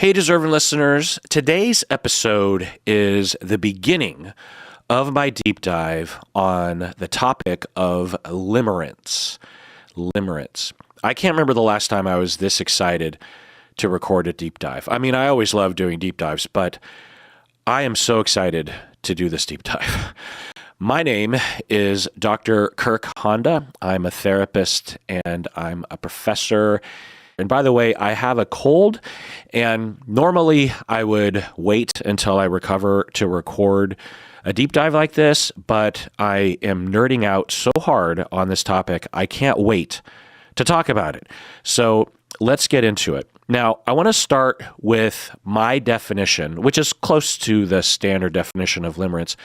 Hey, deserving listeners. Today's episode is the beginning of my deep dive on the topic of limerence. Limerence. I can't remember the last time I was this excited to record a deep dive. I mean, I always love doing deep dives, but I am so excited to do this deep dive. My name is Dr. Kirk Honda. I'm a therapist and I'm a professor. And by the way, I have a cold, and normally I would wait until I recover to record a deep dive like this, but I am nerding out so hard on this topic, I can't wait to talk about it. So let's get into it. Now, I want to start with my definition, which is close to the standard definition of limerence,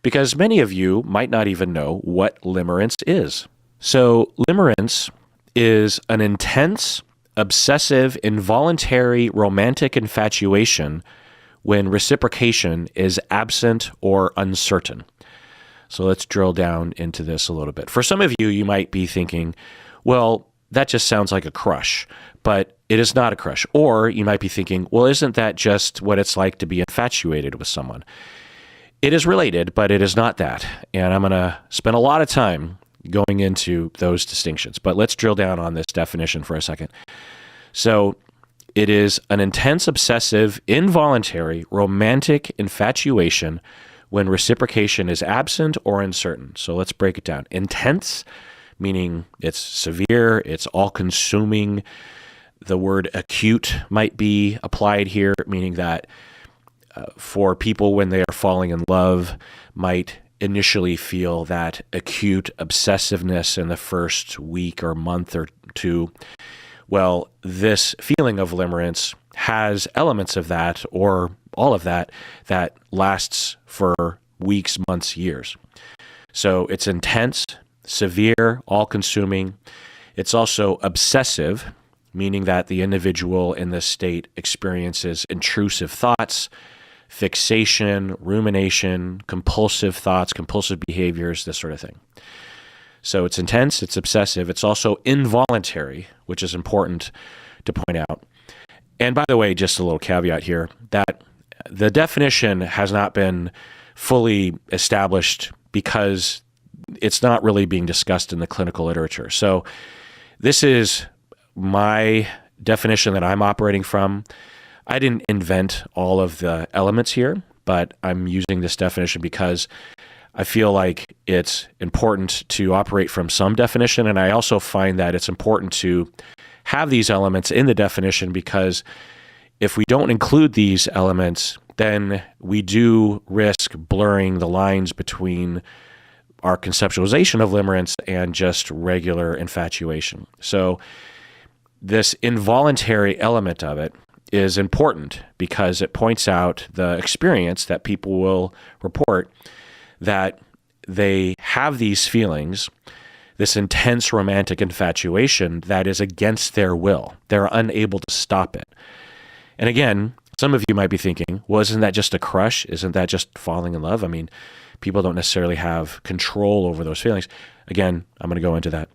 because many of you might not even know what limerence is. So limerence is an intense, obsessive, involuntary romantic infatuation when reciprocation is absent or uncertain. So let's drill down into this a little bit. For some of you, you might be thinking, well, that just sounds like a crush, but it is not a crush. Or you might be thinking, well, isn't that just what it's like to be infatuated with someone? It is related, but it is not that. And I'm going to spend a lot of time going into those distinctions. But let's drill down on this definition for a second. So it is an intense, obsessive, involuntary, romantic infatuation when reciprocation is absent or uncertain. So let's break it down. Intense, meaning it's severe, it's all-consuming. The word acute might be applied here, meaning that for people when they are falling in love might initially feel that acute obsessiveness in the first week or month or two. Well, this feeling of limerence has elements of that or all of that that lasts for weeks, months, years. So it's intense, severe, all-consuming. It's also obsessive, meaning that the individual in this state experiences intrusive thoughts, fixation, rumination, compulsive thoughts, compulsive behaviors, this sort of thing. So it's intense, it's obsessive, it's also involuntary, which is important to point out. And by the way, just a little caveat here, that the definition has not been fully established because it's not really being discussed in the clinical literature. So this is my definition that I'm operating from. I didn't invent all of the elements here, but I'm using this definition because I feel like it's important to operate from some definition, and I also find that it's important to have these elements in the definition because if we don't include these elements, then we do risk blurring the lines between our conceptualization of limerence and just regular infatuation. So this involuntary element of it is important because it points out the experience that people will report that they have these feelings, this intense romantic infatuation that is against their will. They're unable to stop it. And again, some of you might be thinking, well, isn't that just a crush? Isn't that just falling in love? I mean, people don't necessarily have control over those feelings. Again, I'm going to go into that.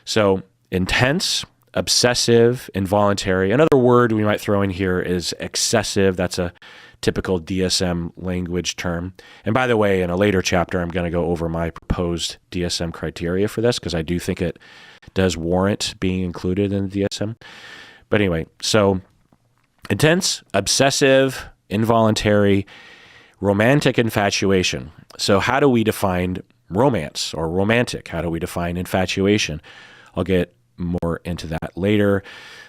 So intense, obsessive, involuntary. Another word we might throw in here is excessive. That's a typical DSM language term. And by the way, in a later chapter, I'm going to go over my proposed DSM criteria for this because I do think it does warrant being included in the DSM. But anyway, so intense, obsessive, involuntary, romantic infatuation. So how do we define romance or romantic? How do we define infatuation? I'll get more into that later,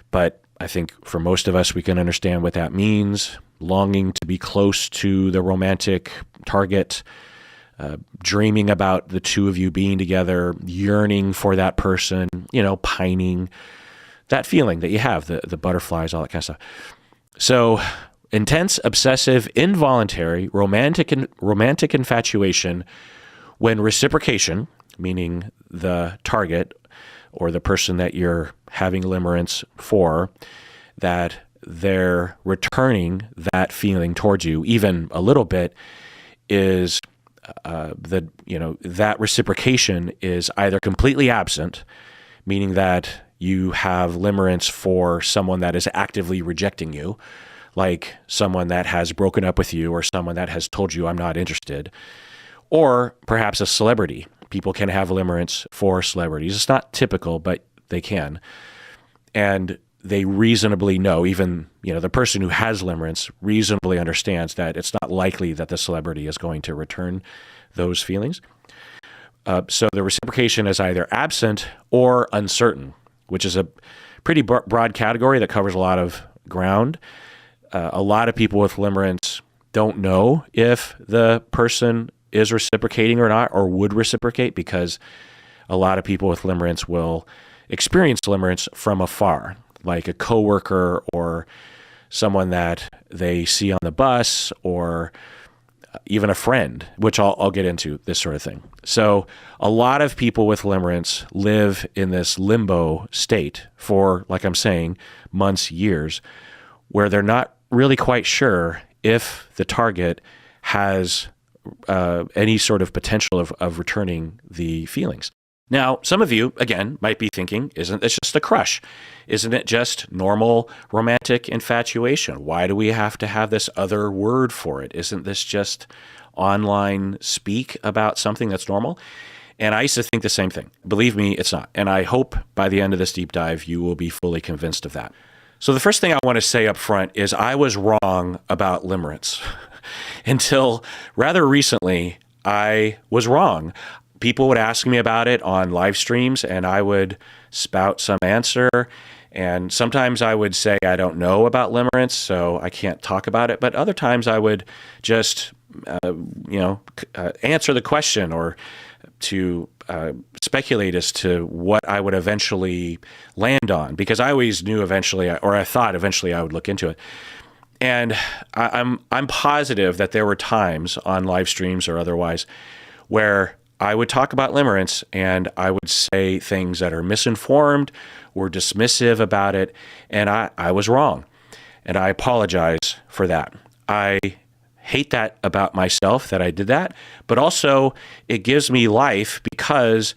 but I think for most of us, we can understand what that means. Longing to be close to the romantic target, dreaming about the two of you being together, yearning for that person, pining, that feeling that you have, the butterflies, all that kind of stuff. So intense, obsessive, involuntary, romantic infatuation when reciprocation, meaning the target or the person that you're having limerence for, that they're returning that feeling towards you, even a little bit, is that reciprocation is either completely absent, meaning that you have limerence for someone that is actively rejecting you, like someone that has broken up with you or someone that has told you I'm not interested, or perhaps a celebrity. People can have limerence for celebrities. It's not typical, but they can. And they reasonably know, even, the person who has limerence reasonably understands that it's not likely that the celebrity is going to return those feelings. So the reciprocation is either absent or uncertain, which is a pretty broad category that covers a lot of ground. A lot of people with limerence don't know if the person is reciprocating or not, or would reciprocate, because a lot of people with limerence will experience limerence from afar, like a coworker or someone that they see on the bus, or even a friend, which I'll get into, this sort of thing. So a lot of people with limerence live in this limbo state for, like I'm saying, months, years, where they're not really quite sure if the target has any sort of potential of returning the feelings. Now, some of you, again, might be thinking, isn't this just a crush? Isn't it just normal romantic infatuation? Why do we have to have this other word for it? Isn't this just online speak about something that's normal? And I used to think the same thing. Believe me, it's not. And I hope by the end of this deep dive, you will be fully convinced of that. So the first thing I want to say up front is I was wrong about limerence. Until rather recently, I was wrong. People would ask me about it on live streams, and I would spout some answer. And sometimes I would say, I don't know about limerence, so I can't talk about it. But other times I would just, answer the question, or to speculate as to what I would eventually land on, because I always knew eventually, or I thought eventually I would look into it. And I'm positive that there were times on live streams or otherwise where I would talk about limerence and I would say things that are misinformed or dismissive about it, and I was wrong. And I apologize for that. I hate that about myself, that I did that, but also it gives me life, because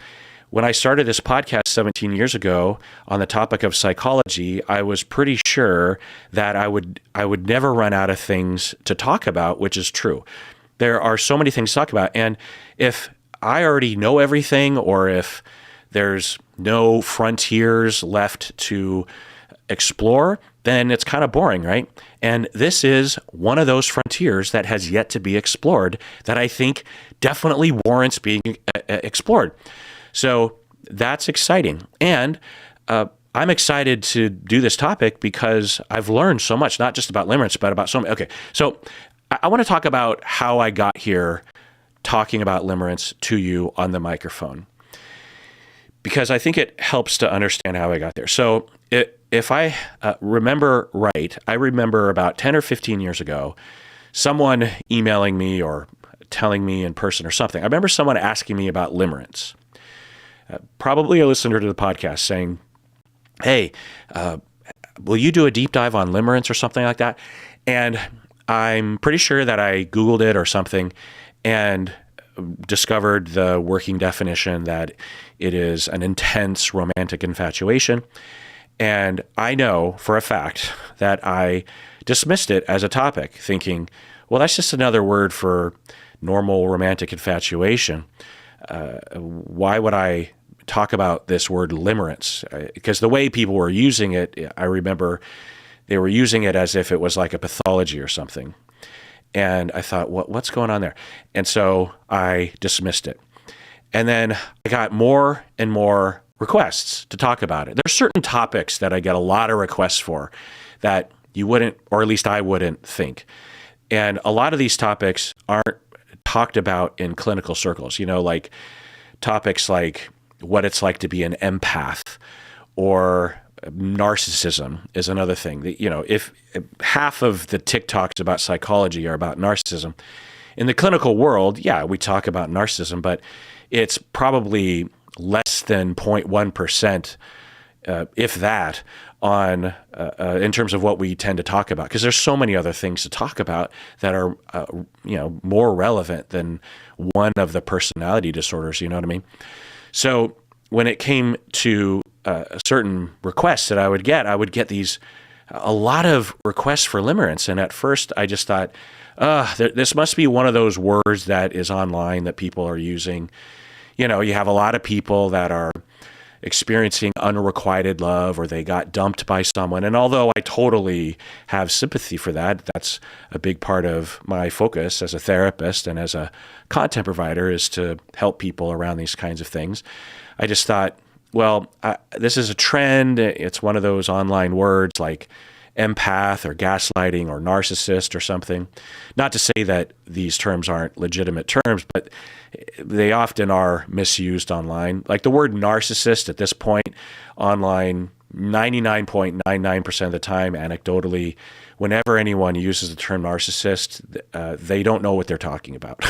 when I started this podcast 17 years ago on the topic of psychology, I was pretty sure that I would never run out of things to talk about, which is true. There are so many things to talk about, and if I already know everything, or if there's no frontiers left to explore, then it's kind of boring, right? And this is one of those frontiers that has yet to be explored that I think definitely warrants being explored. So that's exciting. And I'm excited to do this topic because I've learned so much, not just about limerence, but about so many. Okay, so I want to talk about how I got here talking about limerence to you on the microphone, because I think it helps to understand how I got there. So if I remember right, I remember about 10 or 15 years ago, someone emailing me or telling me in person or something. I remember someone asking me about limerence. Probably a listener to the podcast saying, hey, will you do a deep dive on limerence or something like that? And I'm pretty sure that I Googled it or something and discovered the working definition that it is an intense romantic infatuation. And I know for a fact that I dismissed it as a topic, thinking, well, that's just another word for normal romantic infatuation. Why would I talk about this word limerence? Because the way people were using it, I remember they were using it as if it was like a pathology or something. And I thought, what's going on there? And so I dismissed it. And then I got more and more requests to talk about it. There's certain topics that I get a lot of requests for that you wouldn't, or at least I wouldn't think. And a lot of these topics aren't talked about in clinical circles, like topics like what it's like to be an empath, or narcissism is another thing. If half of the TikToks about psychology are about narcissism, in the clinical world, yeah, we talk about narcissism, but it's probably less than 0.1%, if that, on in terms of what we tend to talk about, because there's so many other things to talk about that are more relevant than one of the personality disorders. You know what I mean? So when it came to certain requests that I would get these a lot of requests for limerence. And at first I just thought, this must be one of those words that is online that people are using. You have a lot of people that are experiencing unrequited love, or they got dumped by someone. And although I totally have sympathy for that, that's a big part of my focus as a therapist and as a content provider, is to help people around these kinds of things. I just thought, this is a trend. It's one of those online words like empath or gaslighting or narcissist or something. Not to say that these terms aren't legitimate terms, but they often are misused online. Like the word narcissist at this point online, 99.99% of the time, anecdotally, whenever anyone uses the term narcissist, they don't know what they're talking about.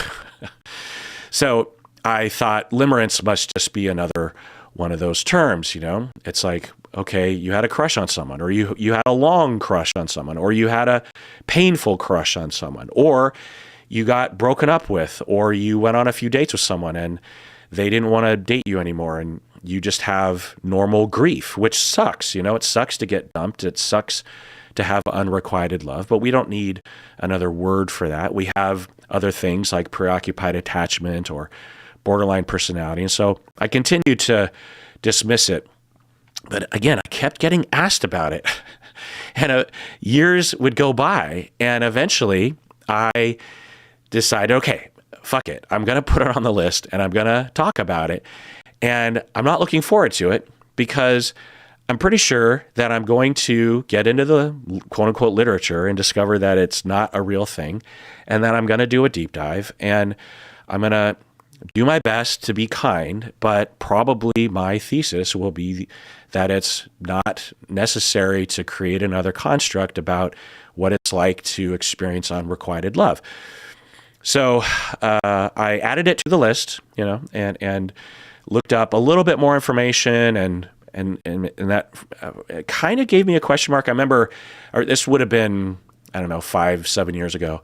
So I thought limerence must just be another one of those terms. It's like, okay, you had a crush on someone, or you had a long crush on someone, or you had a painful crush on someone, or you got broken up with, or you went on a few dates with someone and they didn't want to date you anymore, and you just have normal grief, which sucks. It sucks to get dumped. It sucks to have unrequited love, but we don't need another word for that. We have other things like preoccupied attachment or borderline personality. And so I continued to dismiss it. But again, I kept getting asked about it. And years would go by. And eventually I decided, okay, fuck it. I'm going to put it on the list and I'm going to talk about it. And I'm not looking forward to it because I'm pretty sure that I'm going to get into the quote unquote literature and discover that it's not a real thing. And then I'm going to do a deep dive and I'm going to do my best to be kind, but probably my thesis will be that it's not necessary to create another construct about what it's like to experience unrequited love. So I added it to the list, and looked up a little bit more information, and that kind of gave me a question mark. I remember, or this would have been, 5-7 years ago.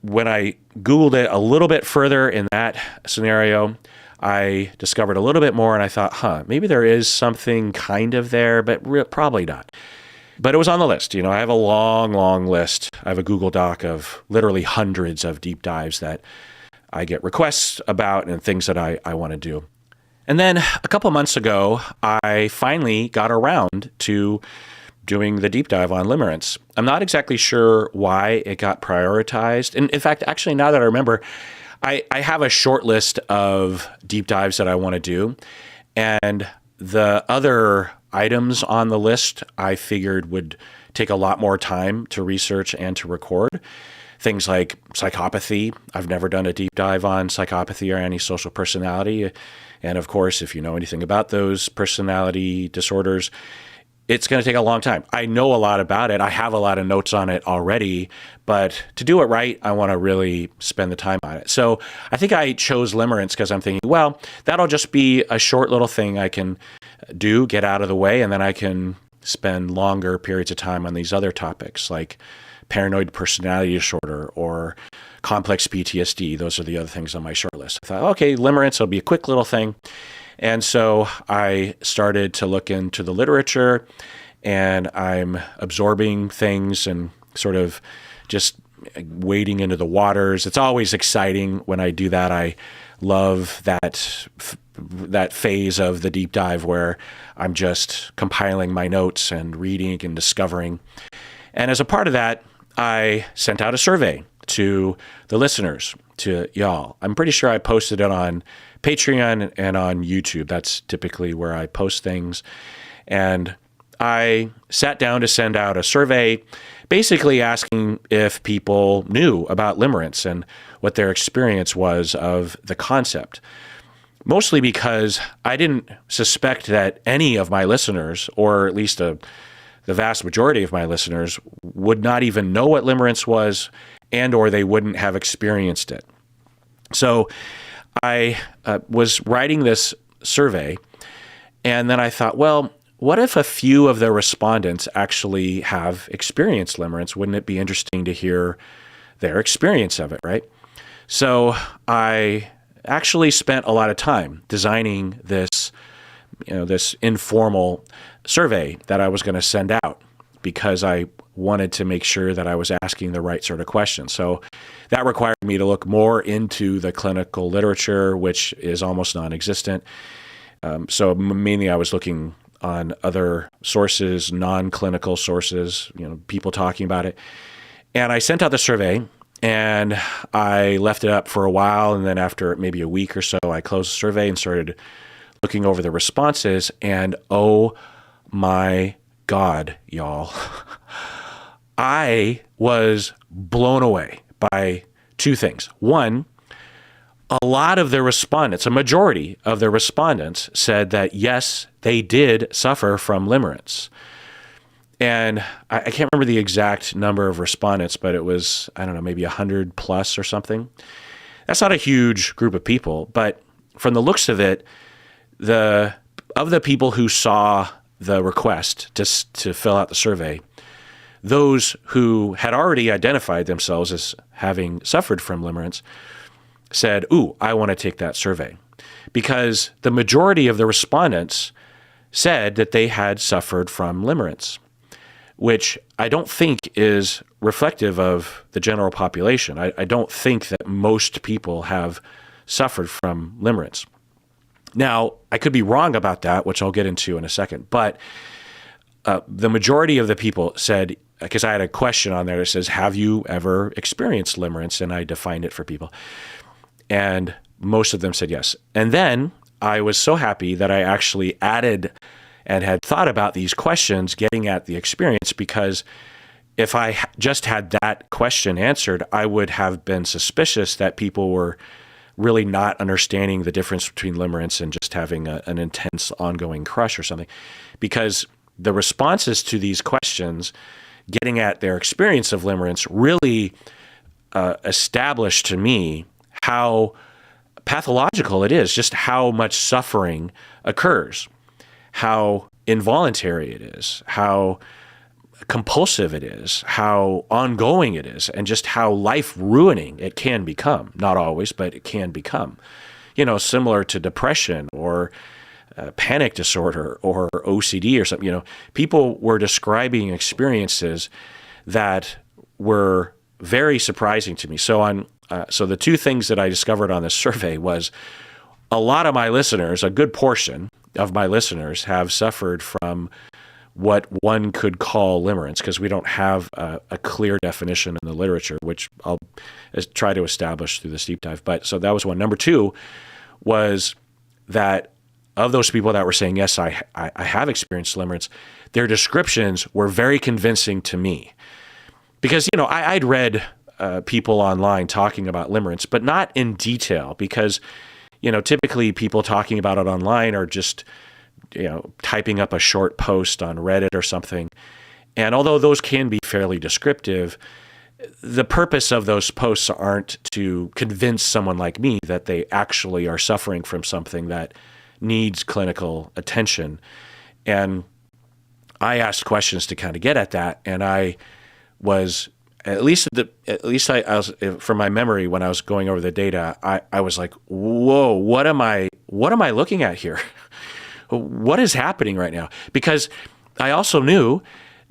When I Googled it a little bit further in that scenario, I discovered a little bit more and I thought, maybe there is something kind of there, but probably not. But it was on the list. I have a long, long list. I have a Google Doc of literally hundreds of deep dives that I get requests about and things that I want to do. And then a couple months ago, I finally got around to doing the deep dive on limerence. I'm not exactly sure why it got prioritized. And in fact, actually, now that I remember, I have a short list of deep dives that I want to do. And the other items on the list I figured would take a lot more time to research and to record. Things like psychopathy. I've never done a deep dive on psychopathy or antisocial personality. And of course, if you know anything about those personality disorders, it's going to take a long time. I know a lot about it. I have a lot of notes on it already, but to do it right, I want to really spend the time on it. So I think I chose limerence because I'm thinking, that'll just be a short little thing I can do, get out of the way, and then I can spend longer periods of time on these other topics like paranoid personality disorder or complex PTSD. Those are the other things on my short list. I thought, okay, limerence will be a quick little thing. And so I started to look into the literature and I'm absorbing things and sort of just wading into the waters. It's always exciting when I do that. I love that phase of the deep dive where I'm just compiling my notes and reading and discovering. And as a part of that, I sent out a survey to the listeners, to y'all. I'm pretty sure I posted it on Patreon and on YouTube. That's typically where I post things. And I sat down to send out a survey basically asking if people knew about limerence and what their experience was of the concept. Mostly because I didn't suspect that any of my listeners, or at least the vast majority of my listeners, would not even know what limerence was and or they wouldn't have experienced it. So I was writing this survey, and then I thought, what if a few of the respondents actually have experienced limerence? Wouldn't it be interesting to hear their experience of it, right? So I actually spent a lot of time designing this, this informal survey that I was going to send out. because I wanted to make sure that I was asking the right sort of questions. So that required me to look more into the clinical literature, which is almost non-existent. So mainly I was looking on other sources, non-clinical sources, people talking about it. And I sent out the survey, and I left it up for a while. And then after maybe a week or so, I closed the survey and started looking over the responses. And oh my God, y'all, I was blown away by two things. One, a lot of the respondents, a majority of the respondents said that yes, they did suffer from limerence. And I can't remember the exact number of respondents, but it was, I don't know, maybe 100 plus or something. That's not a huge group of people, but from the looks of it, of the people who saw the request to fill out the survey, those who had already identified themselves as having suffered from limerence said, ooh, I want to take that survey. Because the majority of the respondents said that they had suffered from limerence, which I don't think is reflective of the general population. I don't think that most people have suffered from limerence. Now, I could be wrong about that, which I'll get into in a second, but the majority of the people said, because I had a question on there that says, have you ever experienced limerence? And I defined it for people. And most of them said yes. And then I was so happy that I actually added and had thought about these questions getting at the experience, because if I just had that question answered, I would have been suspicious that people were really not understanding the difference between limerence and just having an intense ongoing crush or something. Because the responses to these questions, getting at their experience of limerence, really established to me how pathological it is, just how much suffering occurs, how involuntary it is, how compulsive it is, how ongoing it is, and just how life-ruining it can become. Not always, but it can become. Similar to depression or panic disorder or OCD or something. People were describing experiences that were very surprising to me. So the two things that I discovered on this survey was a lot of my listeners, a good portion of my listeners, have suffered from what one could call limerence, because we don't have a clear definition in the literature, which I'll try to establish through this deep dive. But so that was one. Number two was that of those people that were saying, yes, I have experienced limerence, their descriptions were very convincing to me. Because, I'd read people online talking about limerence, but not in detail, because, typically people talking about it online are just, typing up a short post on Reddit or something. And although those can be fairly descriptive, the purpose of those posts aren't to convince someone like me that they actually are suffering from something that needs clinical attention. And I asked questions to kind of get at that, and I was at least I was, from my memory, when I was going over the data, I was like, whoa, what am I looking at here? What is happening right now? Because I also knew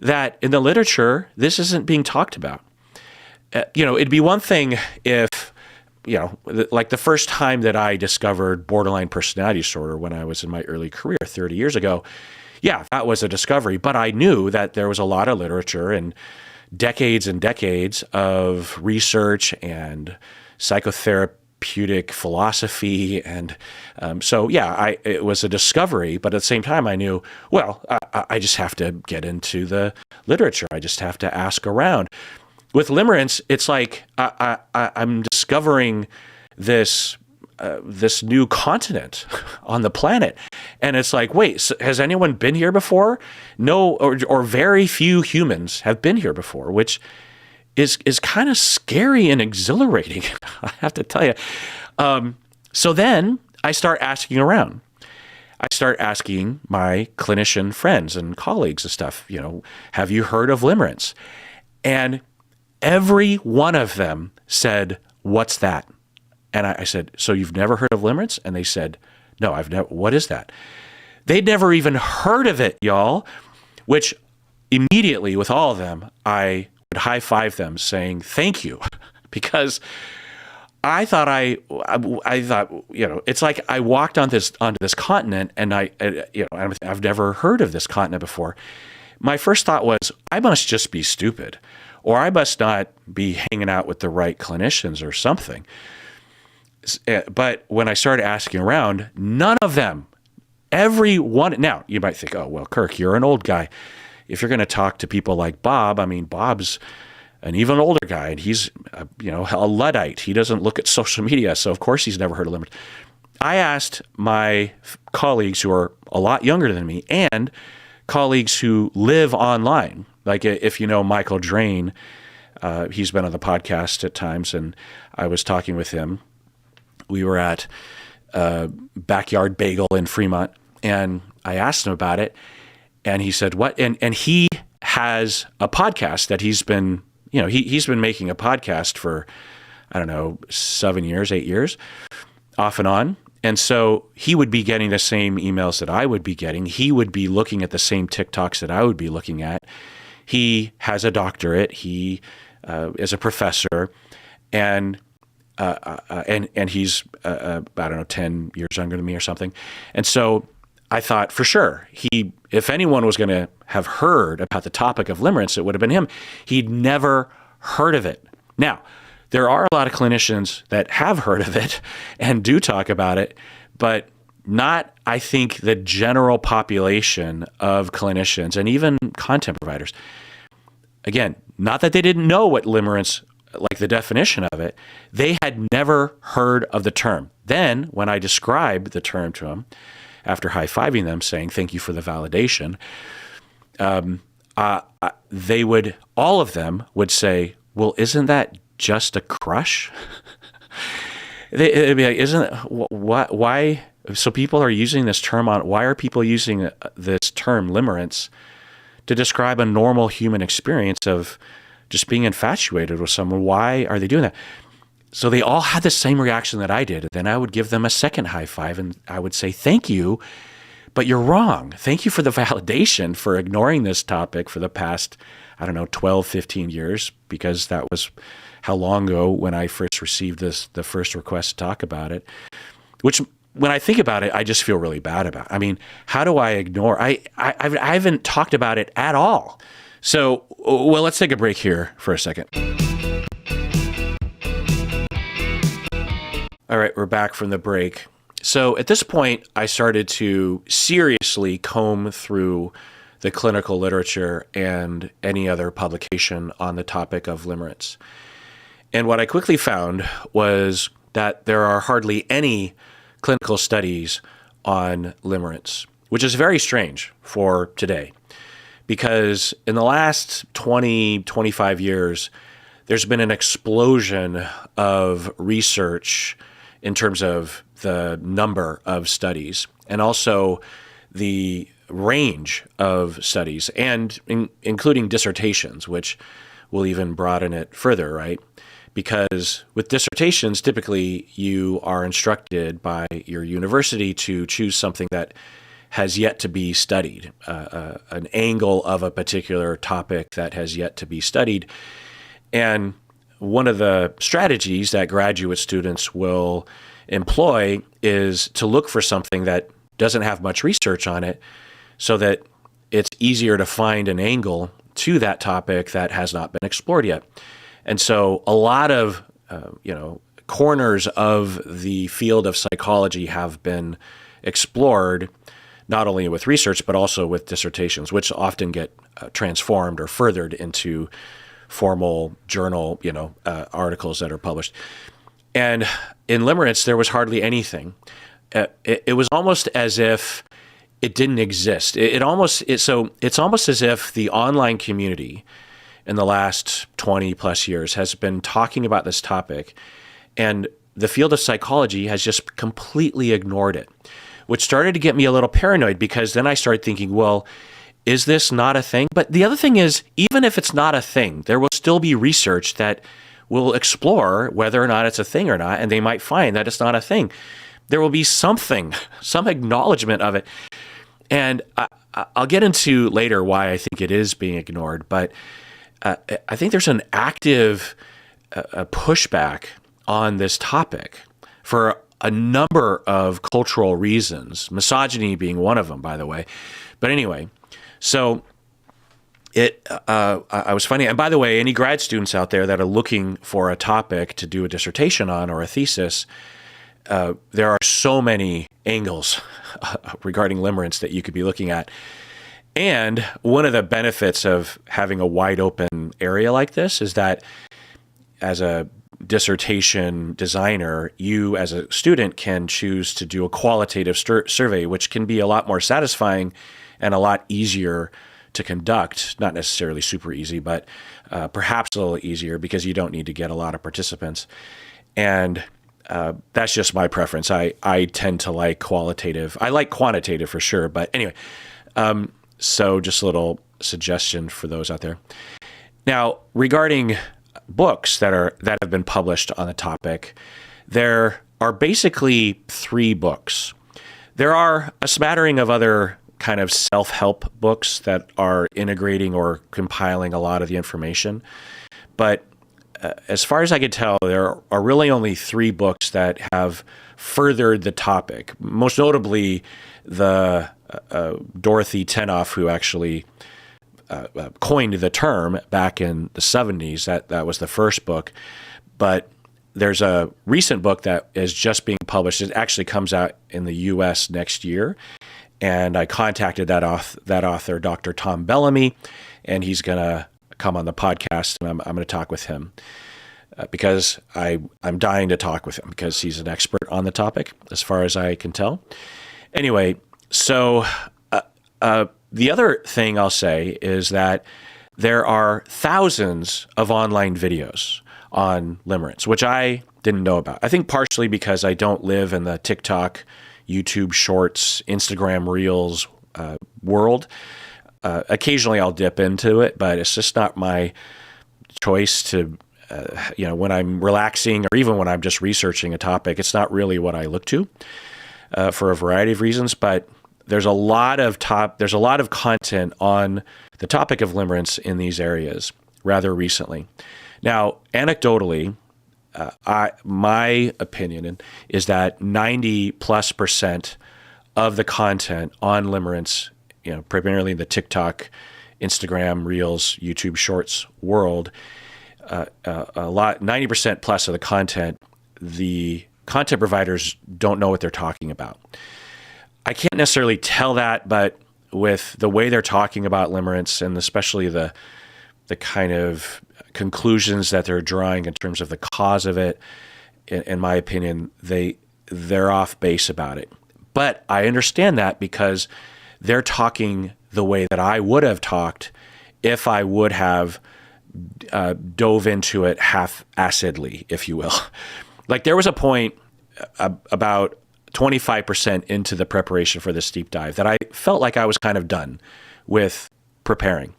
that in the literature, this isn't being talked about. It'd be one thing if, like the first time that I discovered borderline personality disorder when I was in my early career 30 years ago, yeah, that was a discovery. But I knew that there was a lot of literature and decades of research and psychotherapeutic philosophy. And it was a discovery. But at the same time, I knew, well, I just have to get into the literature. I just have to ask around. With limerence, it's like I'm discovering this new continent on the planet, and it's like, wait, so has anyone been here before? No, or very few humans have been here before, which is kind of scary and exhilarating. I have to tell you. So then I start asking around. I start asking my clinician friends and colleagues and stuff. Have you heard of limerence? And every one of them said, "What's that?" And I said, "So you've never heard of limerence?" And they said, "No, I've never. What is that?" They'd never even heard of it, y'all, which immediately with all of them, I would high five them saying, thank you, because I thought it's like I walked onto this continent, and I've never heard of this continent before. My first thought was, I must just be stupid, or I must not be hanging out with the right clinicians or something. But when I started asking around, none of them, everyone. Now you might think, oh well, Kirk, you're an old guy. If you're going to talk to people like Bob, I mean, Bob's an even older guy, and he's a Luddite. He doesn't look at social media, so of course he's never heard of Limerence. I asked my colleagues who are a lot younger than me and colleagues who live online. Like if you know Michael Drain, he's been on the podcast at times, and I was talking with him. We were at Backyard Bagel in Fremont, and I asked him about it, and he said, what? And he has a podcast that he's been making a podcast for, I don't know, 7 years, 8 years, off and on. And so he would be getting the same emails that I would be getting. He would be looking at the same TikToks that I would be looking at. He has a doctorate. He is a professor, and he's I don't know, 10 years younger than me or something. And so I thought for sure if anyone was going to have heard about the topic of limerence, it would have been him. He'd never heard of it. Now, there are a lot of clinicians that have heard of it and do talk about it, but not, I think, the general population of clinicians and even content providers. Again, not that they didn't know what limerence, like the definition of it, they had never heard of the term. Then, when I described the term to them, after high-fiving them, saying, thank you for the validation, all of them would say, well, isn't that just a crush? They'd be like, why? So people are using this term why are people using this term limerence to describe a normal human experience of just being infatuated with someone? Why are they doing that? So they all had the same reaction that I did. Then I would give them a second high five, and I would say, thank you, but you're wrong. Thank you for the validation for ignoring this topic for the past, 12, 15 years, because that was how long ago when I first received the first request to talk about it, which when I think about it, I just feel really bad about. I mean, how do I ignore? I haven't talked about it at all. So, well, let's take a break here for a second. All right, we're back from the break. So at this point, I started to seriously comb through the clinical literature and any other publication on the topic of limerence. And what I quickly found was that there are hardly any clinical studies on limerence, which is very strange for today, because in the last 20, 25 years, there's been an explosion of research in terms of the number of studies and also the range of studies, and including dissertations, which will even broaden it further, right? Because with dissertations, typically you are instructed by your university to choose something that has yet to be studied, an angle of a particular topic that has yet to be studied. And one of the strategies that graduate students will employ is to look for something that doesn't have much research on it, so that it's easier to find an angle to that topic that has not been explored yet. And so a lot of corners of the field of psychology have been explored, not only with research, but also with dissertations, which often get transformed or furthered into formal journal, articles that are published. And in limerence, there was hardly anything. It was almost as if it didn't exist. It's almost as if the online community in the last 20 plus years has been talking about this topic, and the field of psychology has just completely ignored it, which started to get me a little paranoid, because then I started thinking, well, is this not a thing? But the other thing is, even if it's not a thing, there will still be research that will explore whether or not it's a thing or not, and they might find that it's not a thing. There will be something, some acknowledgement of it. And I'll get into later why I think it is being ignored, but I think there's an active pushback on this topic for a number of cultural reasons, misogyny being one of them, by the way. But anyway, so I was finding, and by the way, any grad students out there that are looking for a topic to do a dissertation on or a thesis, there are so many angles regarding limerence that you could be looking at. And one of the benefits of having a wide open area like this is that as a dissertation designer, you as a student can choose to do a qualitative survey, which can be a lot more satisfying and a lot easier to conduct. Not necessarily super easy, but perhaps a little easier because you don't need to get a lot of participants. And that's just my preference. I tend to like qualitative. I like quantitative for sure. But anyway, so just a little suggestion for those out there. Now, regarding books that have been published on the topic, there are basically 3 books. There are a smattering of other kind of self-help books that are integrating or compiling a lot of the information. But as far as I can tell, there are really only 3 books that have furthered the topic. Most notably, the Dorothy Tenoff, who actually coined the term back in the 70s. That was the first book. But there's a recent book that is just being published. It actually comes out in the U.S. next year. And I contacted that author, Dr. Tom Bellamy, and he's going to come on the podcast, and I'm going to talk with him because I'm dying to talk with him because he's an expert on the topic, as far as I can tell. Anyway, so the other thing I'll say is that there are thousands of online videos on limerence, which I didn't know about. I think partially because I don't live in the TikTok, YouTube Shorts, Instagram Reels world. Occasionally I'll dip into it, but it's just not my choice to, when I'm relaxing or even when I'm just researching a topic, it's not really what I look to for a variety of reasons. But there's a lot of content on the topic of limerence in these areas rather recently. Now, anecdotally, my opinion is that 90+% of the content on limerence, primarily the TikTok, Instagram, Reels, YouTube Shorts world, 90% plus of the content providers don't know what they're talking about. I can't necessarily tell that, but with the way they're talking about limerence and especially the kind of conclusions that they're drawing in terms of the cause of it, in my opinion, they're off base about it. But I understand that because they're talking the way that I would have talked if I would have dove into it half-assedly, if you will. Like there was a point about 25% into the preparation for this deep dive that I felt like I was kind of done with preparing,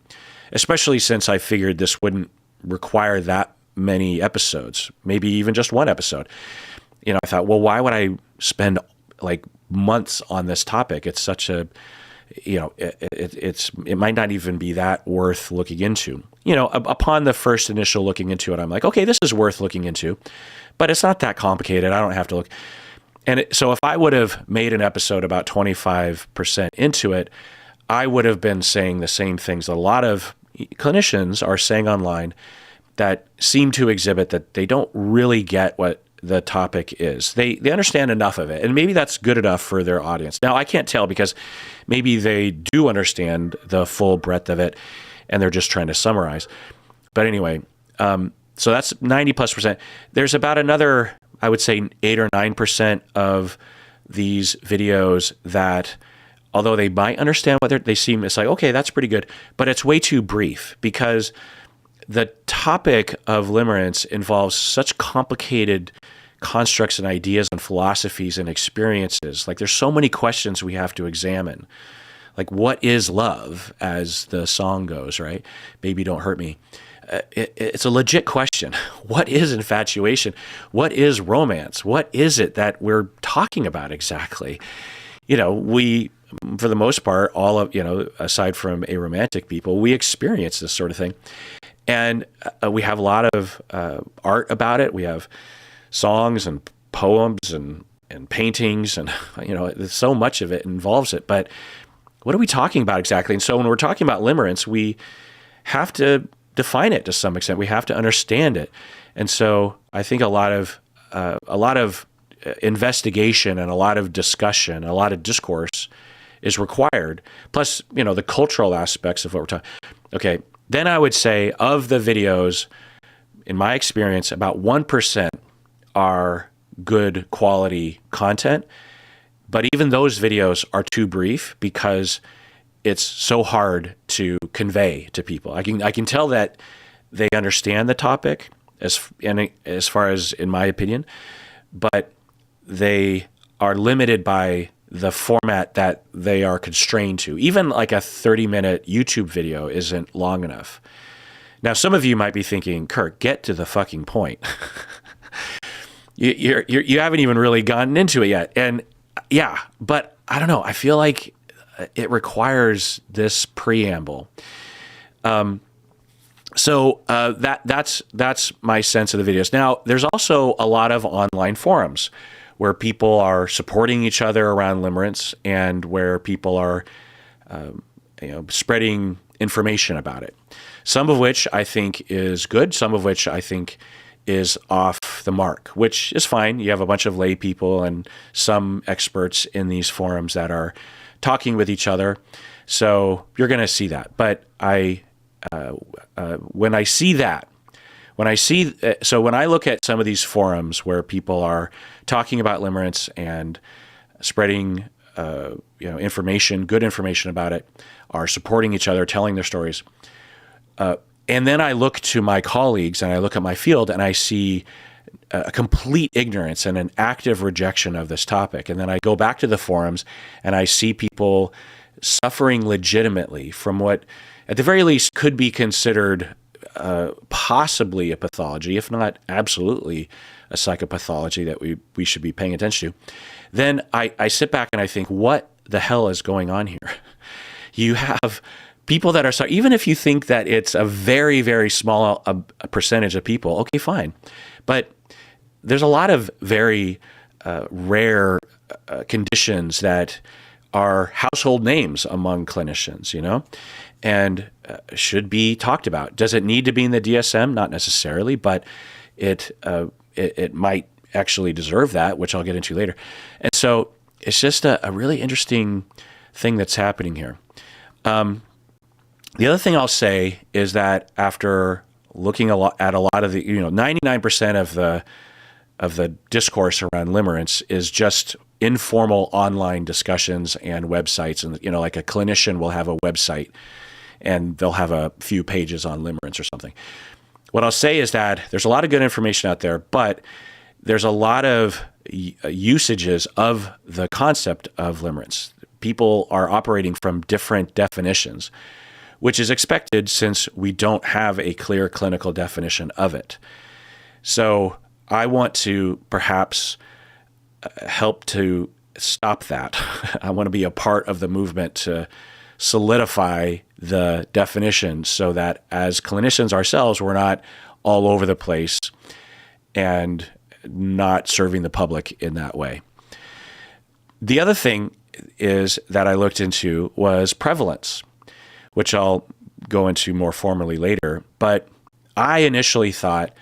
especially since I figured this wouldn't require that many episodes, maybe even just one episode. I thought, well, why would I spend like months on this topic? It's such a, it might not even be that worth looking into. Upon the first initial looking into it, I'm like, okay, this is worth looking into, but it's not that complicated. I don't have to look. And so if I would have made an episode about 25% into it, I would have been saying the same things that a lot of clinicians are saying online that seem to exhibit that they don't really get what the topic is. They understand enough of it, and maybe that's good enough for their audience. Now, I can't tell because maybe they do understand the full breadth of it, and they're just trying to summarize. But anyway, so that's 90+%. There's about another, I would say 8 or 9% of these videos that, although they might understand what they seem, it's like, okay, that's pretty good, but it's way too brief because the topic of limerence involves such complicated constructs and ideas and philosophies and experiences. Like there's so many questions we have to examine. Like what is love, as the song goes, right? Baby, don't hurt me. It's a legit question. What is infatuation? What is romance? What is it that we're talking about exactly? for the most part, all of, aside from aromantic people, we experience this sort of thing. And we have a lot of art about it. We have songs and poems and paintings, and so much of it involves it. But what are we talking about exactly? And so when we're talking about limerence, we have to define it to some extent. We have to understand it. And so I think a lot of investigation and a lot of discussion, a lot of discourse is required. Plus, the cultural aspects of what we're talking. Okay, then I would say of the videos, in my experience, about 1% are good quality content. But even those videos are too brief because it's so hard to convey to people. I can tell that they understand the topic as far as, in my opinion, but they are limited by the format that they are constrained to. Even like a 30-minute YouTube video isn't long enough. Now, some of you might be thinking, Kirk, get to the fucking point. You haven't even really gotten into it yet. And yeah, but I don't know. I feel like it requires this preamble. So that's my sense of the videos. Now, there's also a lot of online forums where people are supporting each other around limerence, and where people are spreading information about it. Some of which I think is good, some of which I think is off the mark, which is fine. You have a bunch of lay people and some experts in these forums that are talking with each other. So you're going to see that. But when I look at some of these forums where people are talking about limerence and spreading information, good information about it, are supporting each other, telling their stories, and then I look to my colleagues and I look at my field and I see a complete ignorance and an active rejection of this topic. And then I go back to the forums and I see people suffering legitimately from what, at the very least, could be considered possibly a pathology, if not absolutely a psychopathology that we should be paying attention to. Then I sit back and I think, what the hell is going on here? You have people that are, even if you think that it's a very, very small a percentage of people, okay, fine. But there's a lot of very rare conditions that are household names among clinicians, and should be talked about. Does it need to be in the DSM? Not necessarily, but it might actually deserve that, which I'll get into later. And so it's just a really interesting thing that's happening here. The other thing I'll say is that after looking at a lot of the, 99% of the discourse around limerence is just informal online discussions and websites. And, like a clinician will have a website and they'll have a few pages on limerence or something. What I'll say is that there's a lot of good information out there, but there's a lot of usages of the concept of limerence. People are operating from different definitions, which is expected since we don't have a clear clinical definition of it. So I want to perhaps help to stop that. I want to be a part of the movement to solidify the definition so that as clinicians ourselves, we're not all over the place and not serving the public in that way. The other thing is that I looked into was prevalence, which I'll go into more formally later. But I initially thought,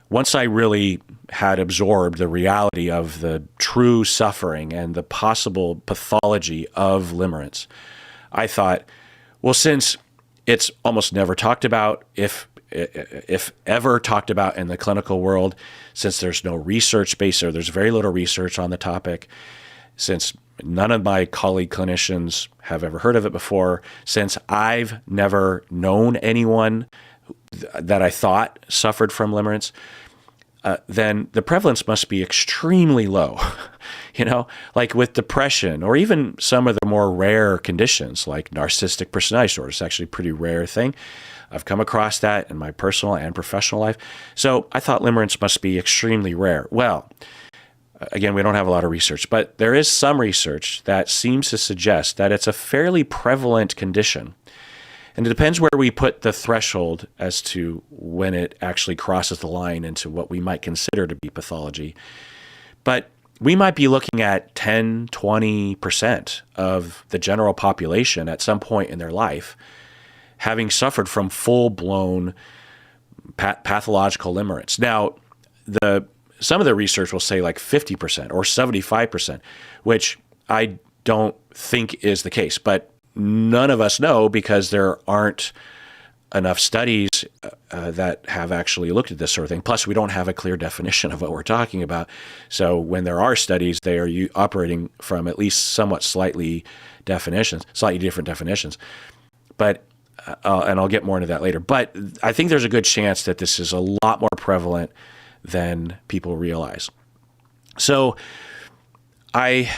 once I really had absorbed the reality of the true suffering and the possible pathology of limerence, I thought, well, since it's almost never talked about, if ever talked about in the clinical world, since there's no research base or there's very little research on the topic, since none of my colleague clinicians have ever heard of it before, since I've never known anyone that I thought suffered from limerence, then the prevalence must be extremely low. Like with depression or even some of the more rare conditions like narcissistic personality disorder. It's actually a pretty rare thing. I've come across that in my personal and professional life. So I thought limerence must be extremely rare. Well, Again, we don't have a lot of research, but there is some research that seems to suggest that it's a fairly prevalent condition. And it depends where we put the threshold as to when it actually crosses the line into what we might consider to be pathology. But we might be looking at 10, 20% of the general population at some point in their life having suffered from full-blown pathological limerence. Now, some of the research will say like 50% or 75%, which I don't think is the case, but none of us know because there aren't enough studies that have actually looked at this sort of thing. Plus, we don't have a clear definition of what we're talking about. So when there are studies, they are operating from at least slightly different definitions. But and I'll get more into that later. But I think there's a good chance that this is a lot more prevalent than people realize. So once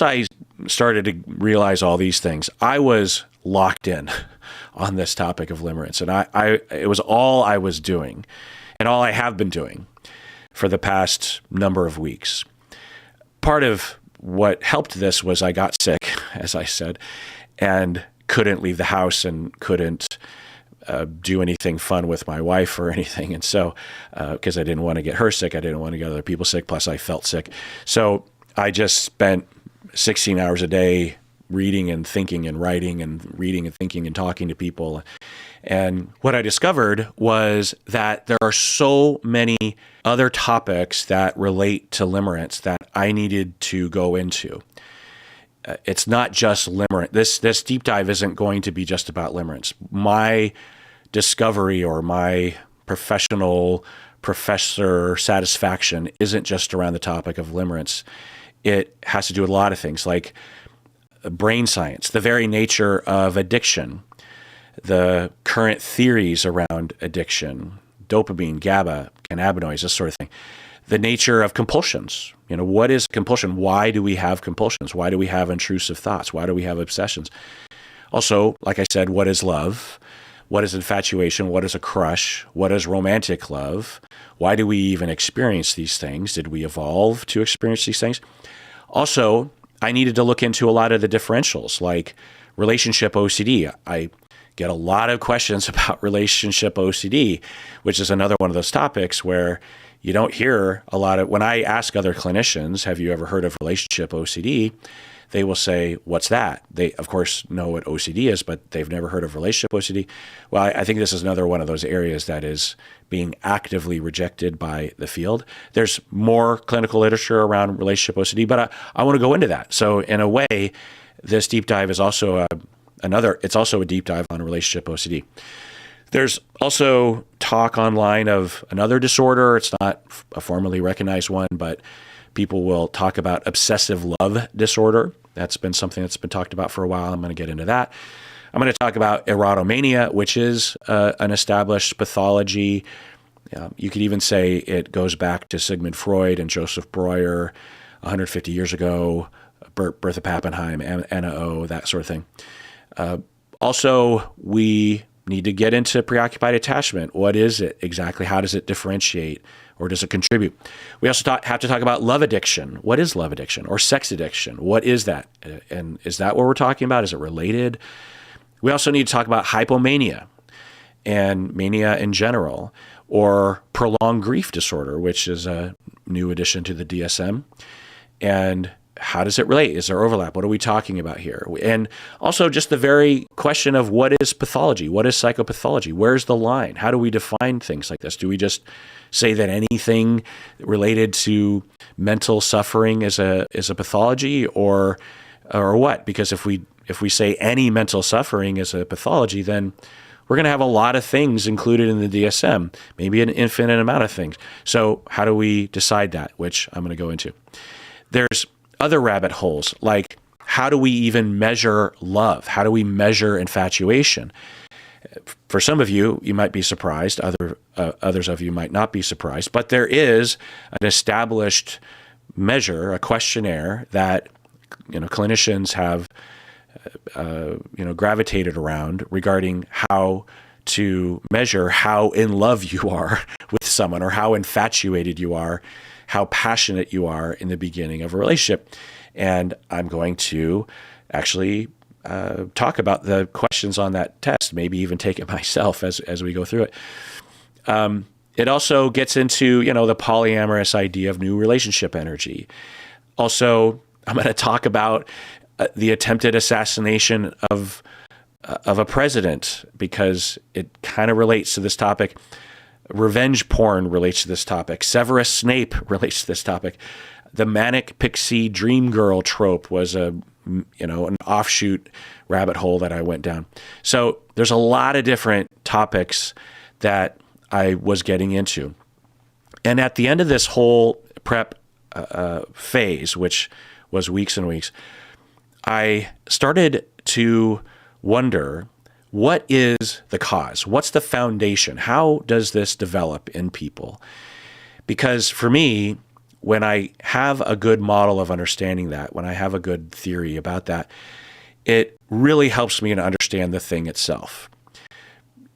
I started to realize all these things, I was locked in on this topic of limerence. And it was all I was doing and all I have been doing for the past number of weeks. Part of what helped this was I got sick, as I said, and couldn't leave the house and couldn't do anything fun with my wife or anything. And so, because I didn't want to get her sick, I didn't want to get other people sick, plus I felt sick. So I just spent 16 hours a day reading and thinking and writing and reading and thinking and talking to people. And what I discovered was that there are so many other topics that relate to limerence that I needed to go into. It's not just limerence. This deep dive isn't going to be just about limerence. My discovery or my professor satisfaction isn't just around the topic of limerence. It has to do with a lot of things like brain science, the very nature of addiction, the current theories around addiction, dopamine, GABA, cannabinoids, this sort of thing. The nature of compulsions. What is compulsion? Why do we have compulsions? Why do we have intrusive thoughts? Why do we have obsessions? Also, like I said, what is love? What is infatuation? What is a crush? What is romantic love? Why do we even experience these things? Did we evolve to experience these things? Also, I needed to look into a lot of the differentials, like relationship OCD. I get a lot of questions about relationship OCD, which is another one of those topics where you don't hear a lot of, when I ask other clinicians, have you ever heard of relationship OCD? They will say, what's that? They, of course, know what OCD is, but they've never heard of relationship OCD. Well, I think this is another one of those areas that is being actively rejected by the field. There's more clinical literature around relationship OCD, but I want to go into that. So in a way, this deep dive is also it's also a deep dive on relationship OCD. There's also talk online of another disorder. It's not a formally recognized one, but people will talk about obsessive love disorder. That's been something that's been talked about for a while. I'm going to get into that. I'm going to talk about erotomania, which is an established pathology. You could even say it goes back to Sigmund Freud and Joseph Breuer 150 years ago, Bertha Pappenheim, Anna O, that sort of thing. Also, we need to get into preoccupied attachment. What is it exactly? How does it differentiate or does it contribute? We also have to talk about love addiction. What is love addiction or sex addiction? What is that? And is that what we're talking about? Is it related? We also need to talk about hypomania and mania in general, or prolonged grief disorder, which is a new addition to the DSM. And how does it relate? Is there overlap? What are we talking about here? And also just the very question of what is pathology? What is psychopathology? Where's the line? How do we define things like this? Do we just say that anything related to mental suffering is a pathology, or what? Because if we say any mental suffering is a pathology, then we're going to have a lot of things included in the DSM, maybe an infinite amount of things. So how do we decide that? Which I'm going to go into. There's other rabbit holes, like how do we even measure love? How do we measure infatuation? For some of you, you might be surprised. Others of you might not be surprised. But there is an established measure, a questionnaire that clinicians have gravitated around regarding how to measure how in love you are with someone or how infatuated you are how passionate you are in the beginning of a relationship. And I'm going to actually talk about the questions on that test, maybe even take it myself as we go through it. It also gets into, the polyamorous idea of new relationship energy. Also, I'm going to talk about the attempted assassination of a president, because it kind of relates to this topic. Revenge porn relates to this topic. Severus Snape relates to this topic. The manic pixie dream girl trope was an offshoot rabbit hole that I went down. So there's a lot of different topics that I was getting into. And at the end of this whole prep phase, which was weeks and weeks, I started to wonder, what is the cause? What's the foundation? How does this develop in people? Because for me, when I have a good model of understanding that, when I have a good theory about that, it really helps me to understand the thing itself.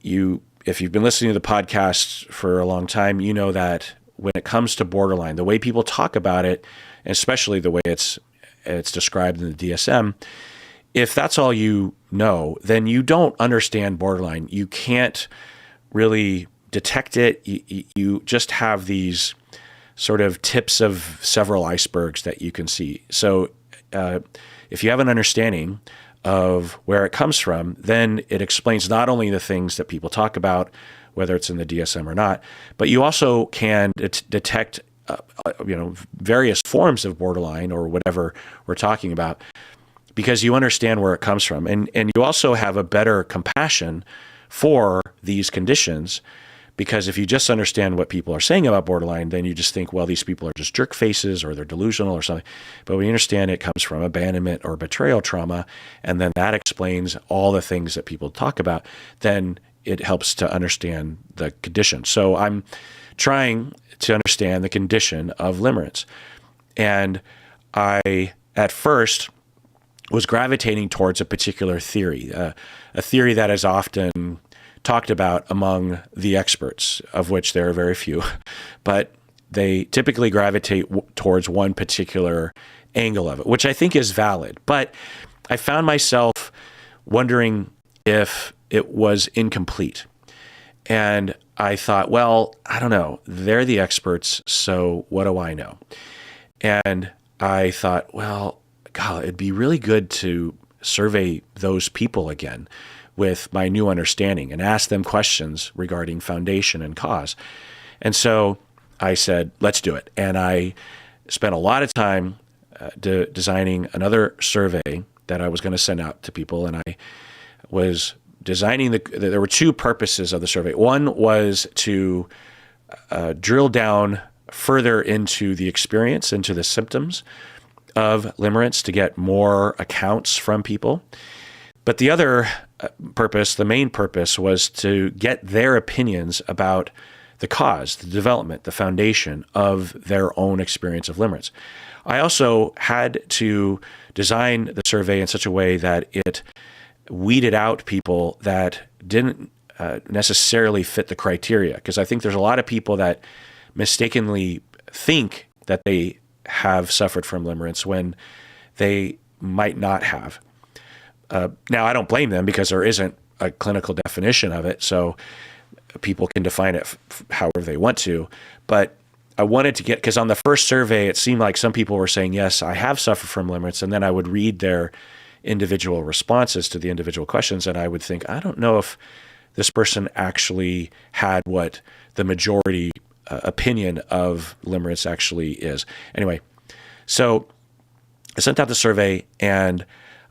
If you've been listening to the podcast for a long time, you know that when it comes to borderline, the way people talk about it, especially the way it's described in the DSM, if that's all you know, then you don't understand borderline. You can't really detect it. You just have these sort of tips of several icebergs that you can see. So if you have an understanding of where it comes from, then it explains not only the things that people talk about, whether it's in the DSM or not, but you also can detect various forms of borderline or whatever we're talking about, because you understand where it comes from. And you also have a better compassion for these conditions, because if you just understand what people are saying about borderline, then you just think, well, these people are just jerk faces or they're delusional or something. But when you understand it comes from abandonment or betrayal trauma, and then that explains all the things that people talk about, then it helps to understand the condition. So I'm trying to understand the condition of limerence. And I, at first, was gravitating towards a particular theory, a theory that is often talked about among the experts, of which there are very few, but they typically gravitate towards one particular angle of it, which I think is valid. But I found myself wondering if it was incomplete. And I thought, well, I don't know. They're the experts, so what do I know? And I thought, well, God, it'd be really good to survey those people again with my new understanding and ask them questions regarding foundation and cause. And so I said, let's do it. And I spent a lot of time designing another survey that I was going to send out to people. And I was designing there were two purposes of the survey. One was to drill down further into the experience, into the symptoms of limerence, to get more accounts from people. But the other purpose, the main purpose, was to get their opinions about the cause, the development, the foundation of their own experience of limerence. I also had to design the survey in such a way that it weeded out people that didn't necessarily fit the criteria, because I think there's a lot of people that mistakenly think that they have suffered from limerence when they might not have. Now, I don't blame them, because there isn't a clinical definition of it, so people can define it however they want to. But I wanted to because on the first survey, it seemed like some people were saying, yes, I have suffered from limerence, and then I would read their individual responses to the individual questions, and I would think, I don't know if this person actually had what the majority opinion of limerence actually is. Anyway, so I sent out the survey, and